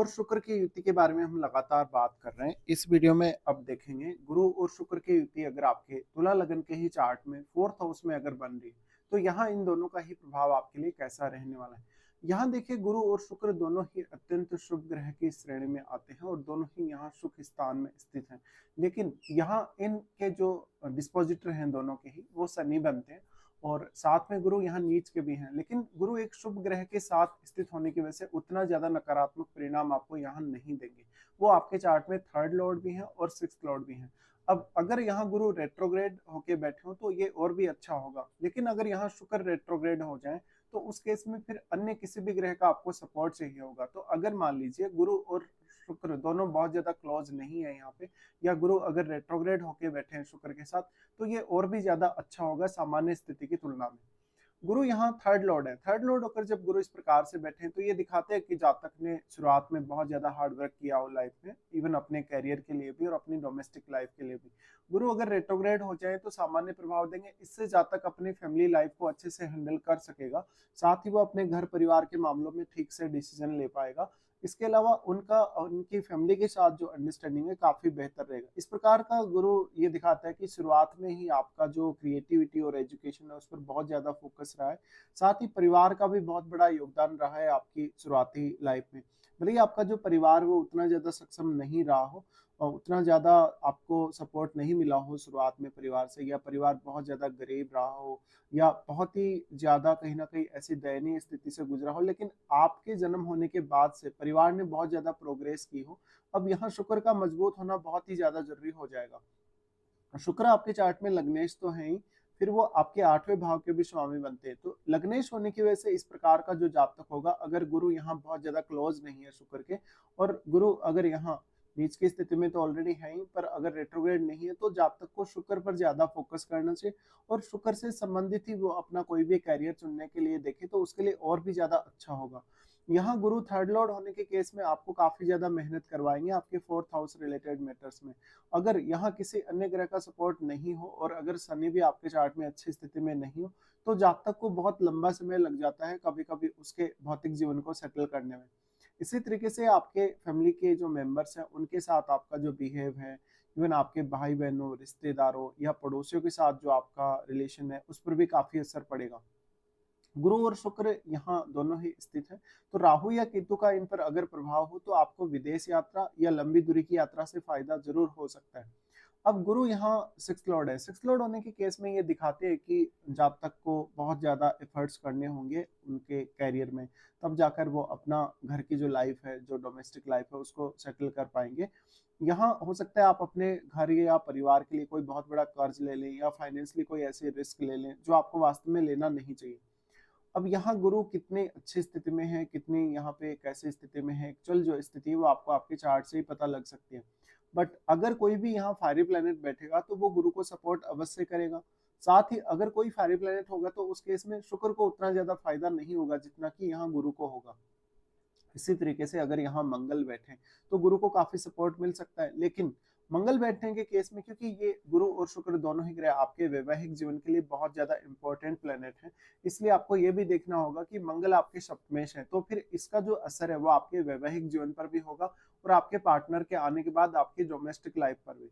और शुक्र की युति के बारे में हम लगातार बात कर रहे हैं। इस वीडियो में अब देखेंगे गुरु और शुक्र की युति अगर आपके तुला लगन के ही चार्ट में फोर्थ हाउस में अगर बन रही है तो यहाँ इन दोनों का ही प्रभाव आपके लिए कैसा रहने वाला है। यहाँ देखिए गुरु और शुक्र दोनों ही अत्यंत शुभ ग्रह की श्रेणी में आते हैं और दोनों ही यहाँ सुख स्थान में स्थित हैं। लेकिन यहाँ इनके जो डिस्पोजिटर हैं दोनों के ही वो शनि बनते हैं और साथ में गुरु यहाँ नीच के भी हैं। लेकिन गुरु एक शुभ ग्रह के साथ स्थित होने की वजह से उतना ज्यादा नकारात्मक परिणाम आपको यहाँ नहीं देंगे। वो आपके चार्ट में थर्ड लॉर्ड भी हैं और सिक्स्थ लॉर्ड भी हैं। अब अगर यहाँ गुरु रेट्रोग्रेड होके बैठे हो तो ये और भी अच्छा होगा, लेकिन अगर यहाँ शुक्र रेट्रोग्रेड हो जाए तो उस केस में फिर अन्य किसी भी ग्रह का आपको सपोर्ट चाहिए होगा। तो अगर मान लीजिए गुरु और शुक्र दोनों बहुत ज्यादा क्लोज नहीं है यहाँ पे, या गुरु अगर रेट्रोग्रेड होके बैठे हैं शुक्र के साथ, तो ये और भी ज्यादा अच्छा होगा सामान्य स्थिति की तुलना में। गुरु यहाँ थर्ड लॉर्ड है। थर्ड लॉर्ड होकर जब गुरु इस प्रकार से बैठे हैं तो ये दिखाते हैं कि जातक ने शुरुआत में बहुत ज्यादा हार्ड वर्क किया हो लाइफ में, इवन अपने कैरियर के लिए भी और अपनी डोमेस्टिक लाइफ के लिए भी। गुरु अगर रेट्रोग्रेड हो जाए तो सामान्य प्रभाव देंगे। इससे जातक अपनी फैमिली लाइफ को अच्छे से हैंडल कर सकेगा, साथ ही वो अपने घर परिवार के मामलों में ठीक से डिसीजन ले पाएगा। इसके अलावा उनका उनकी फैमिली के साथ जो अंडरस्टैंडिंग है काफी बेहतर रहेगा। इस प्रकार का गुरु ये दिखाता है कि शुरुआत में ही आपका जो क्रिएटिविटी और एजुकेशन है उस पर बहुत ज्यादा फोकस रहा है। साथ ही परिवार का भी बहुत बड़ा योगदान रहा है आपकी शुरुआती लाइफ में। भले ही आपका जो परिवार वो उतना ज्यादा सक्षम नहीं रहा हो और उतना ज्यादा आपको सपोर्ट नहीं मिला हो शुरुआत में परिवार से, या परिवार बहुत ज्यादा गरीब रहा हो, या बहुत ही ज्यादा कहीं ना कहीं ऐसी दयनीय स्थिति से गुजरा हो, लेकिन आपके जन्म होने के बाद से परिवार ने बहुत ज्यादा प्रोग्रेस की हो। अब यहाँ शुक्र का मजबूत होना बहुत ही ज्यादा जरूरी हो जाएगा। शुक्र आपके चार्ट में लग्नेश तो है ही, फिर वो आपके 8वें भाव के भी स्वामी बनते हैं। तो लग्नेश होने की वजह से इस प्रकार का जो जातक होगा, अगर गुरु यहाँ बहुत ज्यादा क्लोज नहीं है शुक्र के, और गुरु अगर यहाँ नीच की स्थिति में तो ऑलरेडी है ही, पर अगर रेट्रोग्रेड नहीं है तो जातक को शुक्र पर ज्यादा फोकस करना चाहिए और शुक्र से संबंधित ही वो अपना कोई भी कैरियर चुनने के लिए देखे तो उसके लिए और भी ज्यादा अच्छा होगा। यहाँ गुरु थर्ड लॉर्ड होने के केस में आपको काफी ज्यादा मेहनत करवाएंगे आपके फोर्थ हाउस रिलेटेड मैटर्स में। अगर यहाँ किसी अन्य ग्रह का सपोर्ट नहीं हो और अगर शनि भी आपके चार्ट में अच्छी स्थिति में नहीं हो तो जातक को बहुत लंबा समय लग जाता है कभी कभी उसके भौतिक जीवन को सेटल करने में। इसी तरीके से आपके फैमिली के जो मेंबर्स हैं उनके साथ आपका जो बिहेव है, इवन आपके भाई बहनों, रिश्तेदारों या पड़ोसियों के साथ जो आपका रिलेशन है उस पर भी काफी असर पड़ेगा। गुरु और शुक्र यहाँ दोनों ही स्थित है, तो राहु या केतु का इन पर अगर प्रभाव हो तो आपको विदेश यात्रा या लंबी दूरी की यात्रा से फायदा जरूर हो सकता है। अब गुरु यहाँ सिक्स लॉर्ड है। सिक्स लॉर्ड होने के केस में ये दिखाते हैं कि जातक को बहुत ज्यादा एफर्ट्स करने होंगे उनके कैरियर में, तब जाकर वो अपना घर की जो लाइफ है, जो डोमेस्टिक लाइफ है उसको सेटल कर पाएंगे। यहाँ हो सकता है आप अपने घर या परिवार के लिए कोई बहुत बड़ा कर्ज ले लें या फाइनेंशियली कोई ऐसे रिस्क ले लें जो आपको वास्तव में लेना नहीं चाहिए। अब यहाँ गुरु कितनी अच्छी स्थिति में है, कितनी यहाँ पे कैसे स्थिति में है, एक्चुअल जो स्थिति है वो आपको आपके चार्ट से ही पता लग सकती है। बट अगर कोई भी यहाँ फायरी प्लेनेट बैठेगा तो वो गुरु को सपोर्ट अवश्य करेगा। साथ ही अगर कोई फायरी प्लेनेट होगा तो उस केस में शुक्र को उतना ज्यादा फायदा नहीं होगा जितना कि यहाँ गुरु को होगा। इसी तरीके से अगर यहाँ मंगल बैठे तो गुरु को काफी सपोर्ट मिल सकता है, लेकिन मंगल बैठने के केस में क्योंकि ये गुरु और शुक्र दोनों ही ग्रह आपके वैवाहिक जीवन के लिए बहुत ज्यादा इंपॉर्टेंट प्लेनेट है, इसलिए आपको ये भी देखना होगा कि मंगल आपके सप्तमेश है तो फिर इसका जो असर है वो आपके वैवाहिक जीवन पर भी होगा और आपके पार्टनर के आने के बाद आपकी डोमेस्टिक लाइफ पर भी।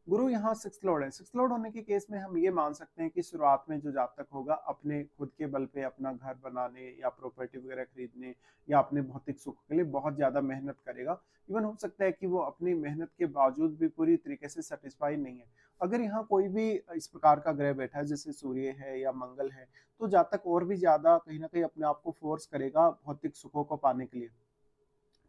गुरु यहाँ सिक्स लॉर्ड है। सिक्स लॉर्ड होने के केस में हम ये मान सकते हैं कि शुरुआत में जो जातक होगा अपने खुद के बल पे अपना घर बनाने या प्रॉपर्टी वगैरह खरीदने या अपने भौतिक सुख के लिए बहुत ज्यादा मेहनत करेगा। इवन हो सकता है कि वो अपनी मेहनत के बावजूद भी पूरी तरीके से सेटिस्फाई नहीं है। अगर यहाँ कोई भी इस प्रकार का ग्रह बैठा है जैसे सूर्य है या मंगल है तो जातक और भी ज्यादा कहीं ना कहीं अपने आप को फोर्स करेगा भौतिक सुखों को पाने के लिए।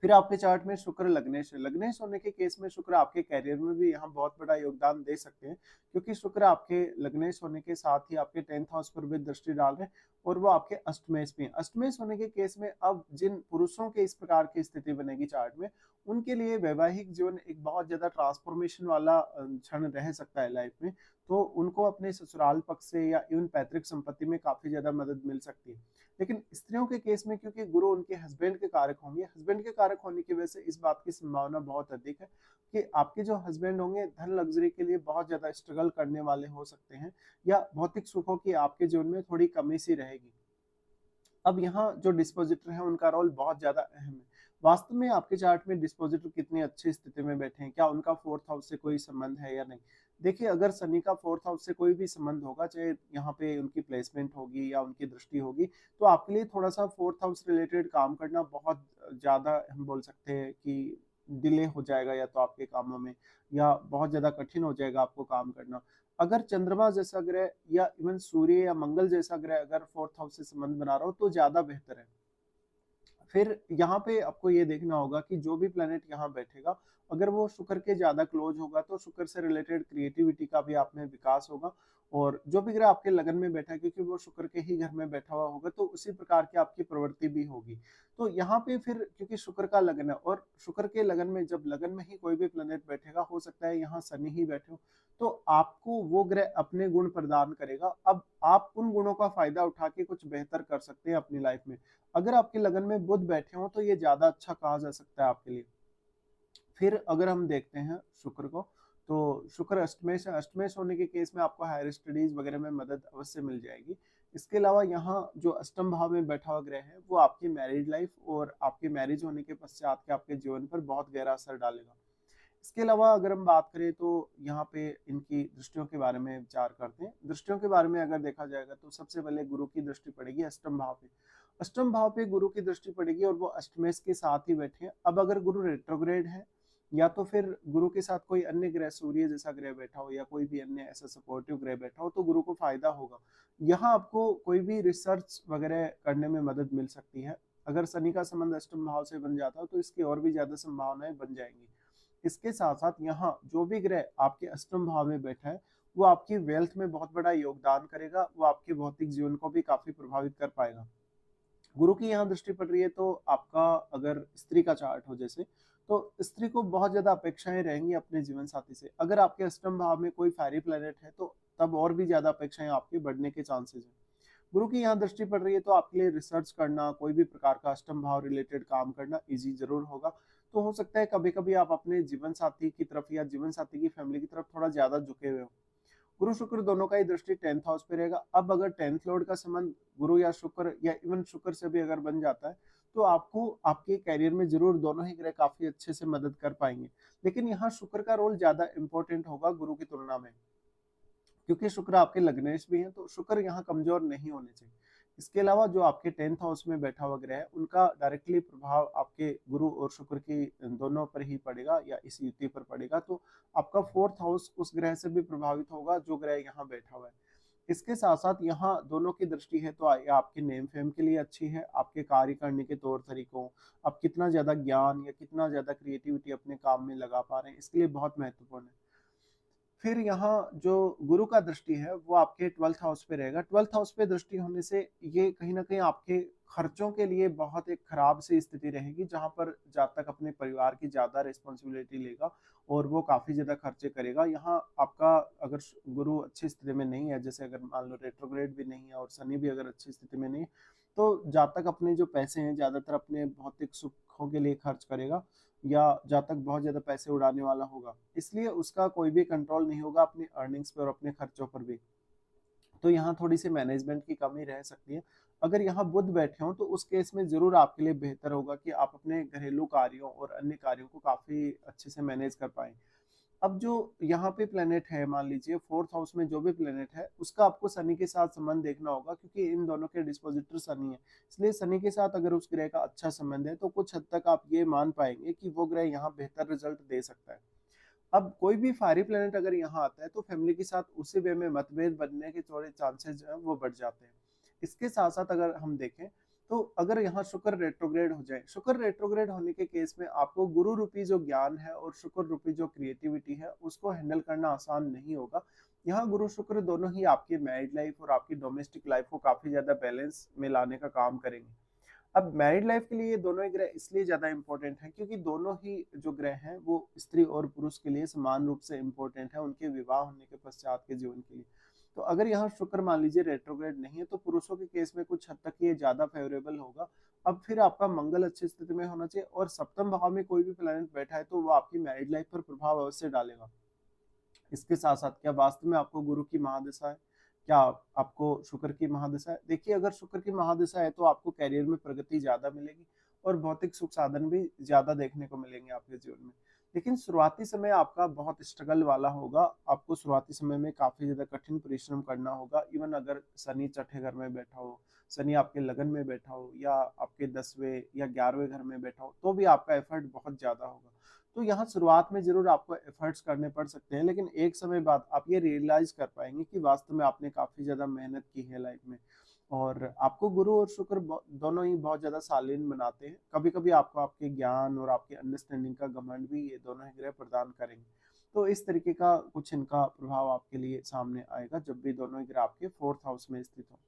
फिर आपके चार्ट में शुक्र लग्नेश है। लग्नेश होने के केस में शुक्र आपके कैरियर में भी यहाँ बहुत बड़ा योगदान दे सकते हैं, क्योंकि शुक्र आपके लग्नेश होने के साथ ही आपके 10th हाउस पर भी दृष्टि डाल रहे हैं और वो आपके अष्टमेश भी हैं। अष्टमेश होने के केस में अब जिन पुरुषों के इस प्रकार की स्थिति बनेगी चार्ट में, उनके लिए वैवाहिक जीवन एक बहुत ज्यादा ट्रांसफॉर्मेशन वाला क्षण रह सकता है लाइफ में। तो उनको अपने ससुराल पक्ष से या इवन पैतृक संपत्ति में काफी ज्यादा मदद मिल सकती है। लेकिन स्त्रियों के केस में क्योंकि गुरु उनके हस्बैंड के कारक होंगे, हस्बैंड के कारक होने की वजह से इस बात की संभावना बहुत अधिक है कि आपके जो हस्बैंड होंगे धन लग्जरी के लिए बहुत ज्यादा स्ट्रगल करने वाले हो सकते हैं, या भौतिक सुखों की आपके जीवन में थोड़ी कमी सी रहेगी। अब यहाँ जो डिस्पोजिटर है उनका रोल बहुत ज्यादा अहम है। वास्तव में आपके चार्ट में डिस्पोजिटर कितनी अच्छी स्थिति में बैठे हैं, क्या उनका फोर्थ हाउस से कोई संबंध है या नहीं। देखिए, अगर शनि का फोर्थ हाउस से कोई भी संबंध होगा, चाहे यहाँ पे उनकी प्लेसमेंट होगी या उनकी दृष्टि होगी, तो आपके लिए थोड़ा सा फोर्थ हाउस रिलेटेड काम करना बहुत ज्यादा, हम बोल सकते हैं कि डिले हो जाएगा या तो आपके कामों में, या बहुत ज्यादा कठिन हो जाएगा आपको काम करना। अगर चंद्रमा जैसा ग्रह या इवन सूर्य या मंगल जैसा ग्रह अगर फोर्थ हाउस से संबंध बना रहा हो तो ज्यादा बेहतर है। फिर यहाँ पे आपको ये देखना होगा कि जो भी प्लेनेट यहाँ बैठेगा, अगर वो शुक्र के ज्यादा क्लोज होगा तो शुक्र से रिलेटेड क्रिएटिविटी का भी आप में विकास होगा। और जो भी ग्रह आपके लगन में बैठा है, क्योंकि वो शुक्र के ही घर में बैठा हुआ होगा, तो उसी प्रकार की आपकी प्रवृत्ति भी होगी। तो यहाँ पे फिर क्योंकि शुक्र का लगन है, और शुक्र के लगन में जब लगन में ही कोई भी प्लेनेट बैठेगा, हो सकता है यहाँ शनि ही बैठे हो, तो आपको वो ग्रह अपने गुण प्रदान करेगा। अब आप उन गुणों का फायदा उठा के कुछ बेहतर कर सकते हैं अपनी लाइफ में। अगर आपके लगन में बुध बैठे हो तो ये ज्यादा अच्छा कहा जा सकता है आपके लिए। फिर अगर हम देखते हैं शुक्र को, तो शुक्र अष्टमेश है। अष्टमेश होने के केस में आपको हायर स्टडीज वगैरह में मदद अवश्य मिल जाएगी। इसके अलावा यहाँ जो अष्टम भाव में बैठा हुआ ग्रह है, वो आपकी मैरिज लाइफ और आपके मैरिज होने के पश्चात के आपके जीवन पर बहुत गहरा असर डालेगा। इसके अलावा अगर हम बात करें तो यहाँ पे इनकी दृष्टियों के बारे में विचार करते हैं। दृष्टियों के बारे में अगर देखा जाएगा तो सबसे पहले गुरु की दृष्टि पड़ेगी अष्टम भाव पे। अष्टम भाव पे गुरु की दृष्टि पड़ेगी और वो अष्टमेश के साथ ही बैठे हैं। अब अगर गुरु रेट्रोग्रेड है, या तो फिर गुरु के साथ कोई अन्य ग्रह, सूर्य जैसा ग्रह बैठा हो या कोई भी अन्य ऐसा सपोर्टिव ग्रह बैठा हो, तो गुरु को फायदा होगा। यहाँ आपको कोई भी रिसर्च वगैरह करने में मदद मिल सकती है। अगर शनि का संबंध अष्टम भाव से बन जाता है तो इसकी और भी ज्यादा संभावनाएं बन जाएंगी। इसके साथ साथ यहाँ जो भी ग्रह आपके अष्टम भाव में बैठा है, वो आपकी वेल्थ में बहुत बड़ा योगदान करेगा, वो आपके भौतिक जीवन को भी काफी प्रभावित कर पाएगा। गुरु की यहाँ दृष्टि पड़ रही है तो आपका अगर स्त्री का चार्ट हो जैसे, तो स्त्री को बहुत ज्यादा अपेक्षाएं रहेंगी अपने जीवन साथी से। अगर आपके अष्टम भाव में कोई फायरी प्लेनेट है तो तब और भी ज्यादा अपेक्षाएं आपकी बढ़ने के चांसेस है। गुरु की यहाँ दृष्टि पड़ रही है तो आपके लिए रिसर्च करना, कोई भी प्रकार का अष्टम भाव रिलेटेड काम करना इजी जरूर होगा। तो हो सकता है कभी कभी आप अपने जीवन साथी की तरफ या जीवन साथी की फैमिली की तरफ थोड़ा ज्यादा झुके हुए हो। गुरु शुक्र दोनों का ही दृष्टि 10th हाउस पे रहेगा। अब अगर 10th लॉर्ड का संबंध गुरु या शुक्र या इवन शुक्र से भी अगर बन जाता है, तो आपको आपके कैरियर में जरूर दोनों ही ग्रह काफी अच्छे से मदद कर पाएंगे। लेकिन यहाँ शुक्र का रोल ज्यादा इंपॉर्टेंट होगा गुरु की तुलना में, क्योंकि शुक्र आपके लग्नेश भी हैं, तो शुक्र यहाँ कमजोर नहीं होने चाहिए। इसके अलावा जो आपके 10th हाउस में बैठा हुआ ग्रह है, उनका डायरेक्टली प्रभाव आपके गुरु और शुक्र की दोनों पर ही पड़ेगा या इस युति पर पड़ेगा। तो आपका 4th हाउस उस ग्रह से भी प्रभावित होगा जो ग्रह यहाँ बैठा हुआ है। इसके साथ साथ यहाँ दोनों की दृष्टि है तो आपके नेम फेम के लिए अच्छी है, आपके कार्य करने के तौर तरीकों, आप कितना ज्यादा ज्ञान या कितना ज्यादा क्रिएटिविटी अपने काम में लगा पा रहे हैं, इसके लिए बहुत महत्वपूर्ण है। फिर यहाँ जो गुरु का दृष्टि है वो आपके 12th हाउस पे रहेगा। 12th हाउस पे दृष्टि होने से ये कहीं ना कहीं आपके खर्चों के लिए बहुत एक खराब सी स्थिति रहेगी, जहां पर जातक अपने परिवार की ज्यादा रिस्पॉन्सिबिलिटी लेगा और वो काफी ज्यादा खर्चे करेगा। यहाँ आपका अगर गुरु अच्छी स्थिति में नहीं है, जैसे अगर मान लो रेट्रोग्रेड भी नहीं है और शनि भी अगर अच्छी स्थिति में नहीं है, तो जातक अपने जो पैसे हैं ज्यादातर अपने भौतिक सुखों के लिए खर्च करेगा, या जातक बहुत ज्यादा पैसे उड़ाने वाला होगा, इसलिए उसका कोई भी कंट्रोल नहीं होगा अपनी अर्निंग्स पर और अपने खर्चों पर भी। तो यहाँ थोड़ी सी मैनेजमेंट की कमी रह सकती है। अगर यहाँ बुध बैठे हो तो उस केस में जरूर आपके लिए बेहतर होगा कि आप अपने घरेलू कार्यों और अन्य कार्यों को काफी अच्छे से मैनेज कर पाए। अब जो यहाँ पे प्लेनेट है, मान लीजिए 4th हाउस में जो भी प्लेनेट है, उसका आपको शनि के साथ संबंध देखना होगा, क्योंकि इन दोनों के डिस्पोजिटर शनि है। इसलिए शनि के साथ अगर उस ग्रह का अच्छा संबंध है तो कुछ हद तक आप ये मान पाएंगे कि वो ग्रह यहाँ बेहतर रिजल्ट दे सकता है। अब कोई भी फायरी प्लेनेट अगर यहाँ आता है तो फैमिली के साथ उसी वे में मतभेद बनने के थोड़े चांसेस जो है वो बढ़ जाते हैं। इसके साथ साथ अगर हम देखें तो अगर यहाँ शुक्र रेट्रोग्रेड हो जाए, शुक्र रेट्रोग्रेड होने के केस में आपको गुरु रूपी जो ज्ञान है और शुक्र रूपी जो क्रिएटिविटी है उसको हैंडल करना आसान नहीं होगा। यहाँ गुरु शुक्र दोनों ही आपकी मैरिड लाइफ और आपकी डोमेस्टिक लाइफ को काफी ज्यादा बैलेंस में लाने का काम करेंगे। अब मैरिड लाइफ के लिए ये दोनों ही ग्रह इसलिए ज्यादा इंपॉर्टेंट है क्योंकि दोनों ही जो ग्रह हैं वो स्त्री और पुरुष के लिए समान रूप से इंपॉर्टेंट है उनके विवाह होने के पश्चात के जीवन के लिए। तो अगर यहाँ शुक्र मान लीजिए रेट्रोग्रेड नहीं है तो पुरुषों के केस में कुछ हद तक ये ज्यादा फेवरेबल होगा। अब फिर आपका मंगल अच्छी स्थिति में होना चाहिए और सप्तम भाव में कोई भी प्लैनेट बैठा है तो वो आपकी मैरिड लाइफ पर प्रभाव अवश्य डालेगा। इसके साथ साथ क्या वास्तव में आपको गुरु की महादशा है, क्या आपको शुक्र की महादशा है? देखिए, अगर शुक्र की महादशा है तो आपको कैरियर में प्रगति ज्यादा मिलेगी और भौतिक सुख साधन भी ज्यादा देखने को मिलेंगे आपके जीवन में। लेकिन शुरुआती समय आपका बहुत स्ट्रगल वाला होगा। आपको शुरुआती समय में काफी ज्यादा कठिन परिश्रम करना होगा। इवन अगर शनि छठे घर में बैठा हो, शनि आपके लगन में बैठा हो, या आपके 10वें या 11वें घर में बैठा हो, तो भी आपका एफर्ट बहुत ज्यादा होगा। तो यहाँ शुरुआत में जरूर आपको एफर्ट्स करने पड़ सकते हैं, लेकिन एक समय बाद आप ये रियलाइज कर पाएंगे कि वास्तव में आपने काफी ज्यादा मेहनत की है लाइफ में। और आपको गुरु और शुक्र दोनों ही बहुत ज्यादा शालीन बनाते हैं। कभी कभी आपको आपके ज्ञान और आपके अंडरस्टैंडिंग का घमंड भी ये दोनों ही ग्रह प्रदान करेंगे। तो इस तरीके का कुछ इनका प्रभाव आपके लिए सामने आएगा जब भी दोनों ही ग्रह आपके 4th हाउस में स्थित हो।